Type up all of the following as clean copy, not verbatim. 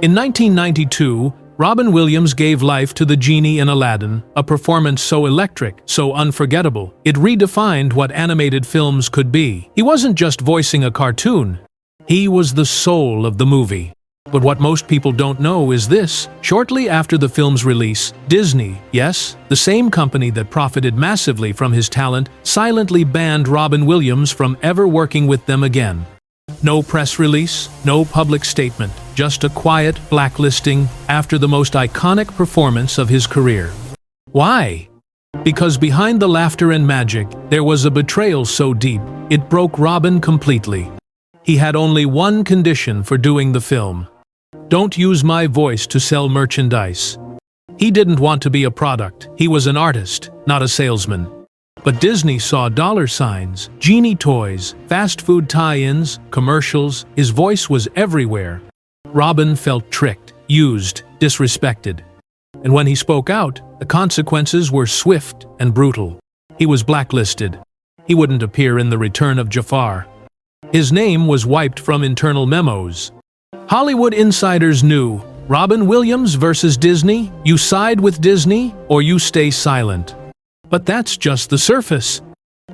In 1992, Robin Williams gave life to the Genie in Aladdin, a performance so electric, so unforgettable. It redefined what animated films could be. He wasn't just voicing a cartoon. He was the soul of the movie. But what most people don't know is this. Shortly after the film's release, Disney, yes, the same company that profited massively from his talent, silently banned Robin Williams from ever working with them again. No press release, no public statement, just a quiet blacklisting after the most iconic performance of his career. Why? Because behind the laughter and magic, there was a betrayal so deep, it broke Robin completely. He had only one condition for doing the film. Don't use my voice to sell merchandise. He didn't want to be a product. He was an artist, not a salesman. But Disney saw dollar signs, Genie toys, fast food tie-ins, commercials. His voice was everywhere. Robin felt tricked, used, disrespected. And when he spoke out, the consequences were swift and brutal. He was blacklisted. He wouldn't appear in The Return of Jafar. His name was wiped from internal memos. Hollywood insiders knew, Robin Williams versus Disney, you side with Disney or you stay silent. But that's just the surface.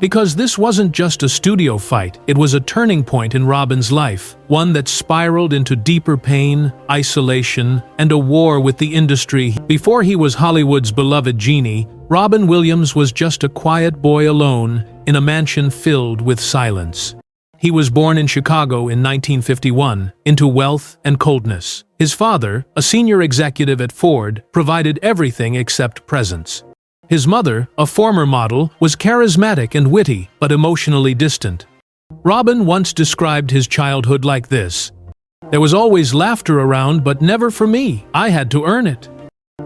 Because this wasn't just a studio fight, it was a turning point in Robin's life, one that spiraled into deeper pain, isolation, and a war with the industry. Before he was Hollywood's beloved Genie, Robin Williams was just a quiet boy alone in a mansion filled with silence. He was born in Chicago in 1951, into wealth and coldness. His father, a senior executive at Ford, provided everything except presence. His mother, a former model, was charismatic and witty, but emotionally distant. Robin once described his childhood like this: "There was always laughter around, but never for me. I had to earn it."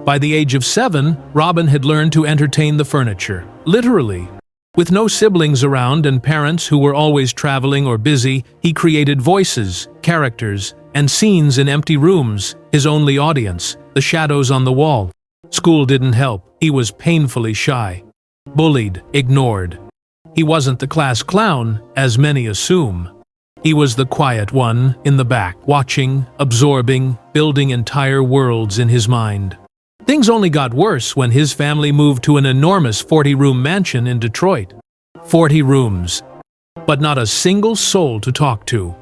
By the age of 7, Robin had learned to entertain the furniture, literally. With no siblings around and parents who were always traveling or busy, he created voices, characters, and scenes in empty rooms, his only audience, the shadows on the wall. School didn't help. He was painfully shy. Bullied, ignored. He wasn't the class clown, as many assume. He was the quiet one, in the back, watching, absorbing, building entire worlds in his mind. Things only got worse when his family moved to an enormous 40-room mansion in Detroit. 40 rooms. But not a single soul to talk to.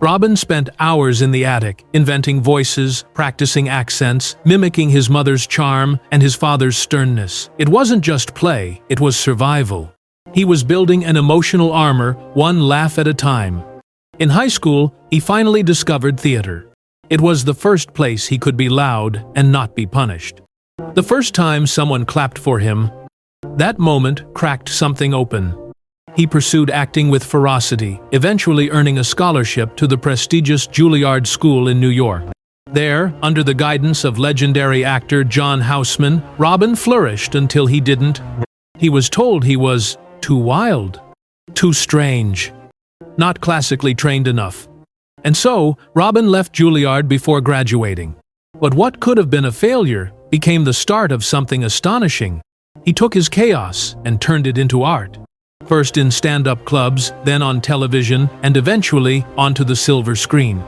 Robin spent hours in the attic, inventing voices, practicing accents, mimicking his mother's charm and his father's sternness. It wasn't just play, it was survival. He was building an emotional armor, one laugh at a time. In high school, he finally discovered theater. It was the first place he could be loud and not be punished. The first time someone clapped for him, that moment cracked something open. He pursued acting with ferocity, eventually earning a scholarship to the prestigious Juilliard School in New York. There, under the guidance of legendary actor John Houseman, Robin flourished until he didn't. He was told he was too wild, too strange, not classically trained enough. And so, Robin left Juilliard before graduating. But what could have been a failure became the start of something astonishing. He took his chaos and turned it into art. First in stand-up clubs, then on television, and eventually onto the silver screen.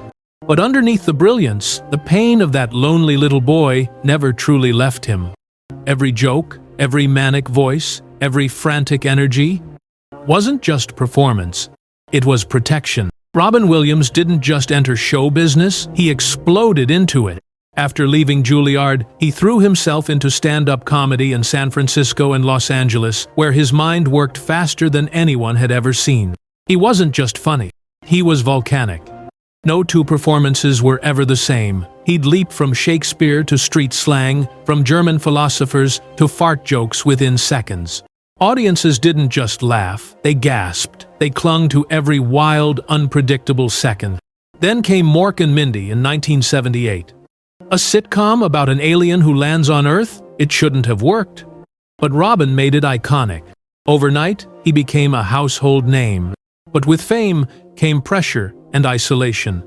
But underneath the brilliance, the pain of that lonely little boy never truly left him. Every joke, every manic voice, every frantic energy wasn't just performance. It was protection. Robin Williams didn't just enter show business, he exploded into it. After leaving Juilliard, he threw himself into stand-up comedy in San Francisco and Los Angeles, where his mind worked faster than anyone had ever seen. He wasn't just funny. He was volcanic. No two performances were ever the same. He'd leap from Shakespeare to street slang, from German philosophers to fart jokes within seconds. Audiences didn't just laugh, they gasped. They clung to every wild, unpredictable second. Then came Mork and Mindy in 1978. A sitcom about an alien who lands on Earth? It shouldn't have worked. But Robin made it iconic. Overnight, he became a household name. But with fame came pressure and isolation.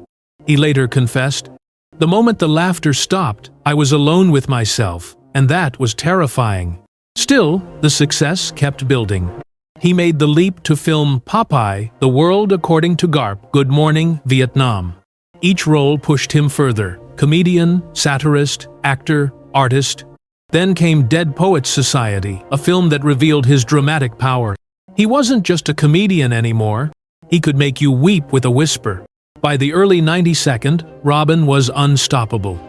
He later confessed, "The moment the laughter stopped, I was alone with myself, and that was terrifying." Still, the success kept building. He made the leap to film Popeye, The World According to Garp, Good Morning, Vietnam. Each role pushed him further. comedian, satirist, actor, artist. Then came Dead Poets Society, a film that revealed his dramatic power. He wasn't just a comedian anymore. He could make you weep with a whisper. By the early 92nd, Robin was unstoppable.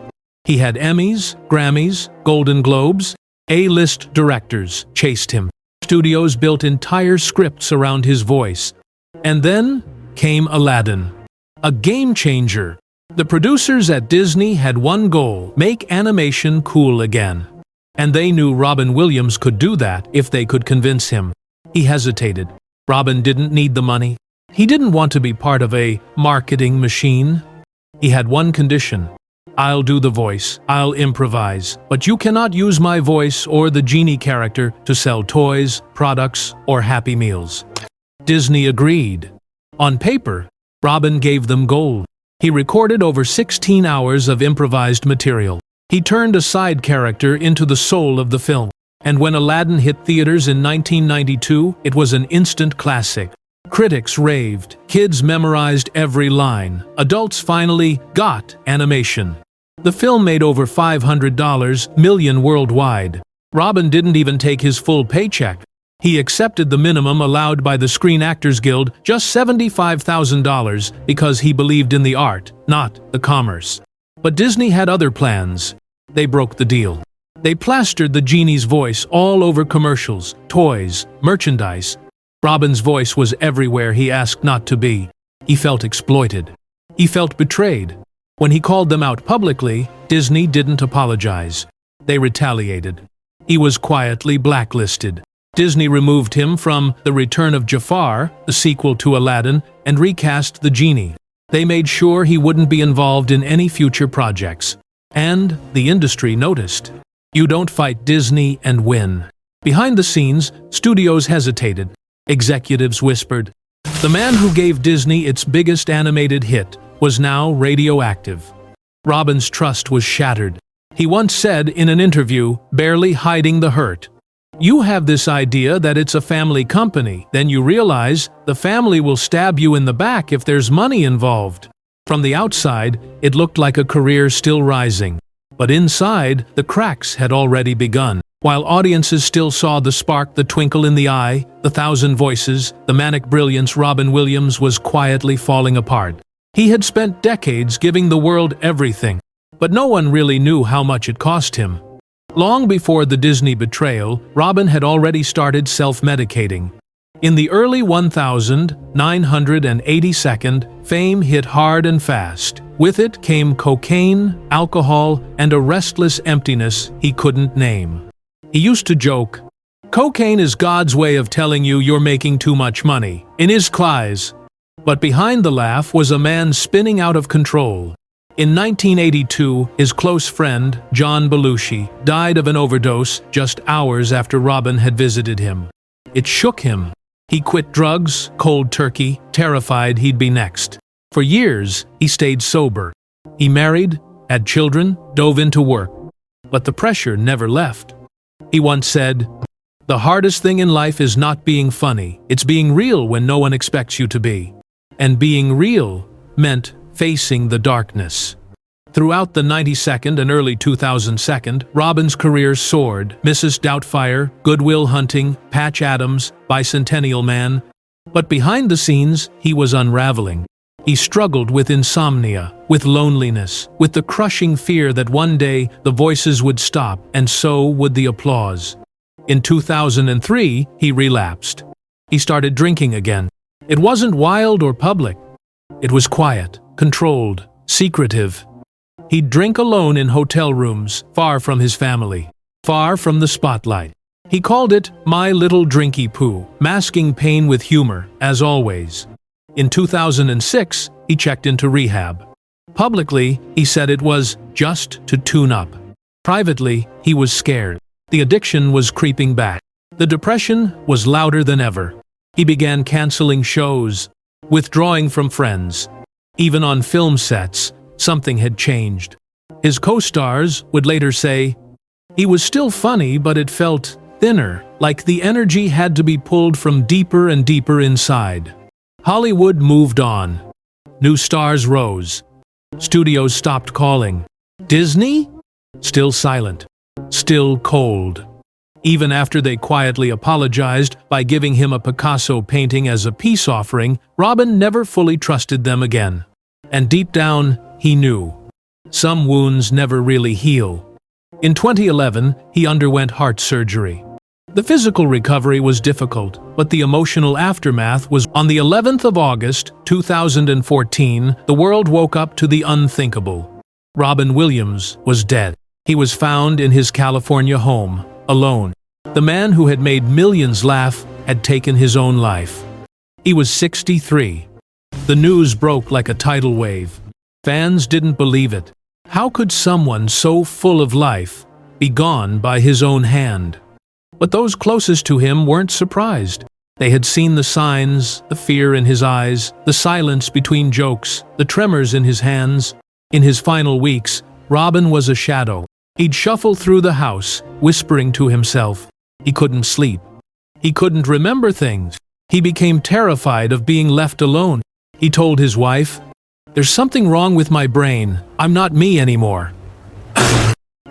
He had Emmys, Grammys, Golden Globes. A-list directors chased him. Studios built entire scripts around his voice. And then came Aladdin, a game changer. The producers at Disney had one goal: make animation cool again. And they knew Robin Williams could do that if they could convince him. He hesitated. Robin didn't need the money. He didn't want to be part of a marketing machine. He had one condition: I'll do the voice, I'll improvise, but you cannot use my voice or the Genie character to sell toys, products, or Happy Meals. Disney agreed. On paper, Robin gave them gold. He recorded over 16 hours of improvised material. He turned a side character into the soul of the film. And when Aladdin hit theaters in 1992, it was an instant classic. Critics raved, kids memorized every line, adults finally got animation. The film made over $500 million worldwide. Robin didn't even take his full paycheck. He accepted the minimum allowed by the Screen Actors Guild, just $75,000, because he believed in the art, not the commerce. But Disney had other plans. They broke the deal. They plastered the Genie's voice all over commercials, toys, merchandise. Robin's voice was everywhere he asked not to be. He felt exploited. He felt betrayed. When he called them out publicly, Disney didn't apologize. They retaliated. He was quietly blacklisted. Disney removed him from The Return of Jafar, the sequel to Aladdin, and recast the Genie. They made sure he wouldn't be involved in any future projects. And the industry noticed. You don't fight Disney and win. Behind the scenes, studios hesitated. Executives whispered. The man who gave Disney its biggest animated hit was now radioactive. Robin's trust was shattered. He once said in an interview, barely hiding the hurt, "You have this idea that it's a family company, then you realize the family will stab you in the back if there's money involved." From the outside, it looked like a career still rising. But inside, the cracks had already begun. While audiences still saw the spark, the twinkle in the eye, the thousand voices, the manic brilliance, Robin Williams was quietly falling apart. He had spent decades giving the world everything, but no one really knew how much it cost him. Long before the Disney betrayal, Robin had already started self-medicating. In the early 1982nd, fame hit hard and fast. With it came cocaine, alcohol, and a restless emptiness he couldn't name. He used to joke, "Cocaine is God's way of telling you you're making too much money," in his eyes. But behind the laugh was a man spinning out of control. In 1982, his close friend, John Belushi, died of an overdose just hours after Robin had visited him. It shook him. He quit drugs, cold turkey, terrified he'd be next. For years, he stayed sober. He married, had children, dove into work. But the pressure never left. He once said, "The hardest thing in life is not being funny. It's being real when no one expects you to be." And being real meant facing the darkness. Throughout the 92nd and early 2002nd, Robin's career soared. Mrs. Doubtfire, Good Will Hunting, Patch Adams, Bicentennial Man. But behind the scenes, he was unraveling. He struggled with insomnia, with loneliness, with the crushing fear that one day the voices would stop, and so would the applause. In 2003, he relapsed. He started drinking again. It wasn't wild or public. It was quiet, controlled, secretive. He'd drink alone in hotel rooms, far from his family, far from the spotlight. He called it "my little drinky poo," masking pain with humor, as always. In 2006, he checked into rehab. Publicly, he said it was just to tune up. Privately, he was scared. The addiction was creeping back. The depression was louder than ever. He began canceling shows, withdrawing from friends. Even on film sets, something had changed. His co-stars would later say, he was still funny, but it felt thinner, like the energy had to be pulled from deeper and deeper inside. Hollywood moved on. New stars rose. Studios stopped calling. Disney? Still silent. Still cold. Even after they quietly apologized by giving him a Picasso painting as a peace offering, Robin never fully trusted them again. And deep down, he knew. Some wounds never really heal. In 2011, he underwent heart surgery. The physical recovery was difficult, but the emotional aftermath was. On the 11th of August, 2014, the world woke up to the unthinkable. Robin Williams was dead. He was found in his California home, alone. The man who had made millions laugh had taken his own life. He was 63. The news broke like a tidal wave. Fans didn't believe it. How could someone so full of life be gone by his own hand? But those closest to him weren't surprised. They had seen the signs, the fear in his eyes, the silence between jokes, the tremors in his hands. In his final weeks, Robin was a shadow. He'd shuffle through the house, whispering to himself. He couldn't sleep. He couldn't remember things. He became terrified of being left alone. He told his wife, "There's something wrong with my brain. I'm not me anymore."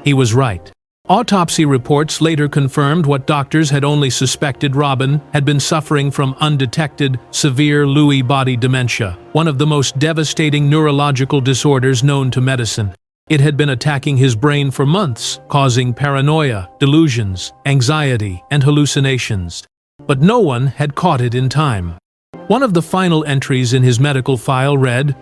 He was right. Autopsy reports later confirmed what doctors had only suspected. Robin had been suffering from undetected, severe Lewy body dementia, one of the most devastating neurological disorders known to medicine. It had been attacking his brain for months, causing paranoia, delusions, anxiety, and hallucinations. But no one had caught it in time. One of the final entries in his medical file read,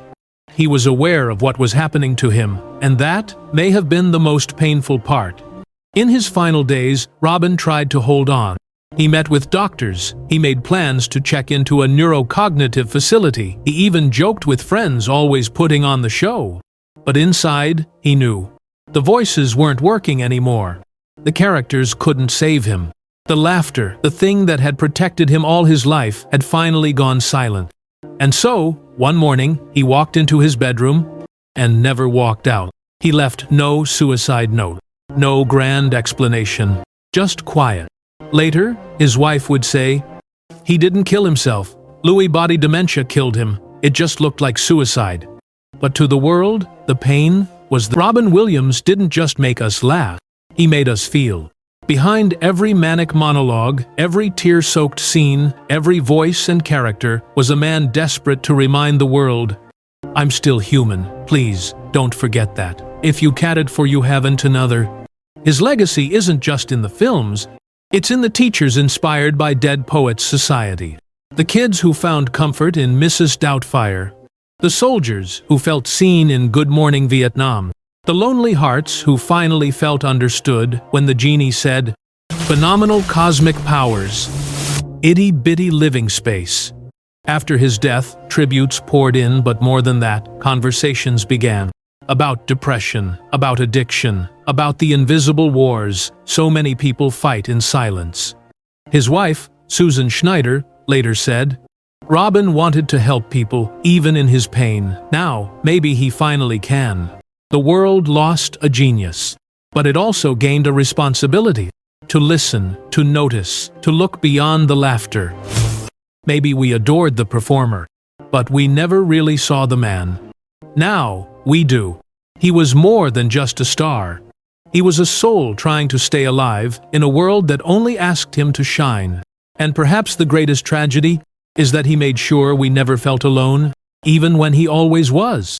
"He was aware of what was happening to him, and that may have been the most painful part." In his final days, Robin tried to hold on. He met with doctors. He made plans to check into a neurocognitive facility. He even joked with friends, always putting on the show. But inside, he knew. The voices weren't working anymore. The characters couldn't save him. The laughter, the thing that had protected him all his life, had finally gone silent. And so, one morning, he walked into his bedroom and never walked out. He left no suicide note. No grand explanation, just quiet. Later, his wife would say, "He didn't kill himself. Lewy body dementia killed him. It just looked like suicide." But to the world, the pain was that Robin Williams didn't just make us laugh. He made us feel. Behind every manic monologue, every tear-soaked scene, every voice and character was a man desperate to remind the world, "I'm still human. Please, don't forget that. If you cared for you haven't another." His legacy isn't just in the films, it's in the teachers inspired by Dead Poets Society, the kids who found comfort in Mrs. Doubtfire, the soldiers who felt seen in Good Morning Vietnam, the lonely hearts who finally felt understood when the genie said, "Phenomenal cosmic powers, itty-bitty living space." After his death, tributes poured in, but more than that, conversations began. About depression, about addiction, about the invisible wars so many people fight in silence. His wife, Susan Schneider, later said, "Robin wanted to help people, even in his pain. Now, maybe he finally can." The world lost a genius, but it also gained a responsibility to listen, to notice, to look beyond the laughter. Maybe we adored the performer, but we never really saw the man. Now, we do. He was more than just a star. He was a soul trying to stay alive in a world that only asked him to shine. And perhaps the greatest tragedy is that he made sure we never felt alone, even when he always was.